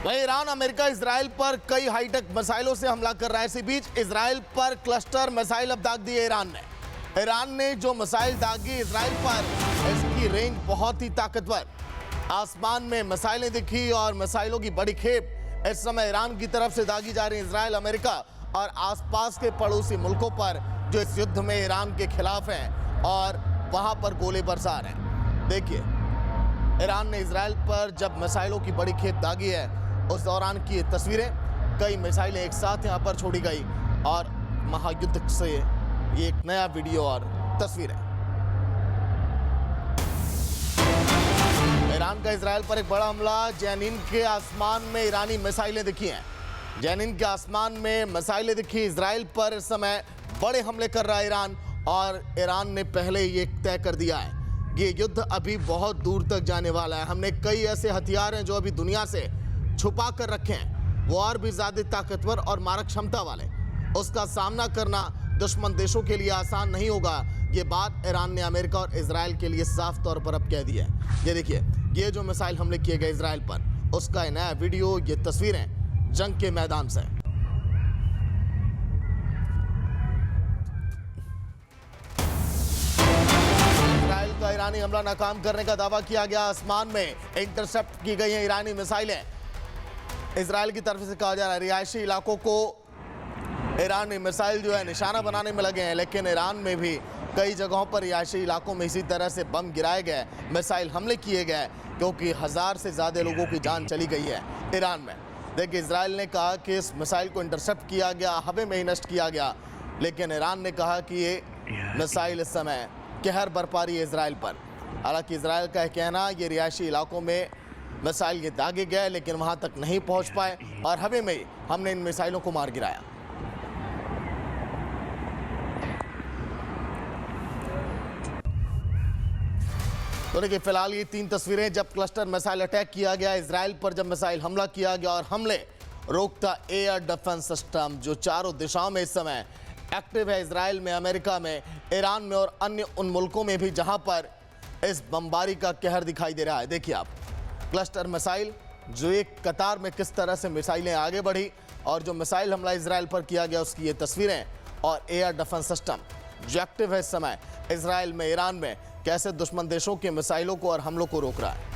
वहीं Iran America Israel पर कई हाईटेक मिसाइलों से हमला कर रहा है। इसी बीच इजराइल पर क्लस्टर मिसाइल अब दाग दिए ईरान ने जो मिसाइल दागी इजराइल पर, इसकी रेंज बहुत ही ताकतवर। आसमान में मिसाइलें दिखी और मिसाइलों की बड़ी खेप इस समय ईरान की तरफ से दागी जा रही है। इजराइल, अमेरिका और आसपास के पड़ोसी मुल्कों पर जो इस युद्ध में ईरान के खिलाफ हैं और वहां पर गोले बरसा रहे हैं। देखिए, ईरान ने इजराइल पर जब मिसाइलों की बड़ी खेप दागी है, उस दौरान की तस्वीरें, कई मिसाइलें एक साथ यहां पर छोड़ी गई और महायुद्ध से ये एक नया वीडियो और तस्वीरें। ईरान का इजराइल पर एक बड़ा हमला। जेनिन के आसमान में ईरानी मिसाइलें दिखी हैं। जेनिन के आसमान में मिसाइलें दिखी। इजराइल पर इस समय बड़े हमले कर रहा है ईरान, और ईरान ने पहले ये तय कर दिया है कि ये युद्ध अभी बहुत दूर तक जाने वाला है। हमने कई ऐसे हथियार हैं जो अभी दुनिया से छुपा कर रखे हैं, वो और भी ज्यादा ताकतवर और मारक क्षमता वाले। उसका सामना करना दुश्मन देशों के लिए आसान नहीं होगा। ये बात ईरान ने अमेरिका और इजराइल के लिए साफ तौर पर अब कह दी है। ये देखिए, ये जो मिसाइल हमले किए गए इजराइल पर, उसका नया वीडियो, ये तस्वीरें जंग के मैदान से। इजराइल का ईरानी हमला नाकाम करने का दावा किया गया। आसमान में इंटरसेप्ट की गई हैं ईरानी मिसाइलें। इजराइल की तरफ से कहा जा रहा है रिहायशी इलाकों को ईरानी मिसाइल जो है निशाना बनाने में लगे हैं, लेकिन ईरान में भी कई जगहों पर रिहायशी इलाकों में इसी तरह से बम गिराए गए, मिसाइल हमले किए गए, क्योंकि 1000 से ज़्यादा लोगों की जान चली गई है ईरान में। देखिए, इजराइल ने कहा कि इस मिसाइल को इंटरसेप्ट किया गया, हवा में ही नष्ट किया गया, लेकिन ईरान ने कहा कि ये मिसाइल इस समय कहर बरपा रही है इजराइल पर। हालांकि इजराइल का कहना, ये रिहायशी इलाकों में मिसाइल ये दागे गए, लेकिन वहां तक नहीं पहुंच पाए और हवा में ही हमने इन मिसाइलों को मार गिराया। तो देखिए, फिलहाल ये 3 तस्वीरें जब क्लस्टर मिसाइल अटैक किया गया इजराइल पर, जब मिसाइल हमला किया गया और हमले रोकता एयर डिफेंस सिस्टम जो चारों दिशाओं में इस समय एक्टिव है, इजराइल में, अमेरिका में, ईरान में और अन्य उन मुल्कों में भी जहां पर इस बमबारी का कहर दिखाई दे रहा है। देखिए आप, क्लस्टर मिसाइल जो एक कतार में किस तरह से मिसाइलें आगे बढ़ी, और जो मिसाइल हमला इजराइल पर किया गया उसकी ये तस्वीरें, और एयर डिफेंस सिस्टम जो एक्टिव है इस समय इजराइल में, ईरान में, कैसे दुश्मन देशों के मिसाइलों को और हमलों को रोक रहा है।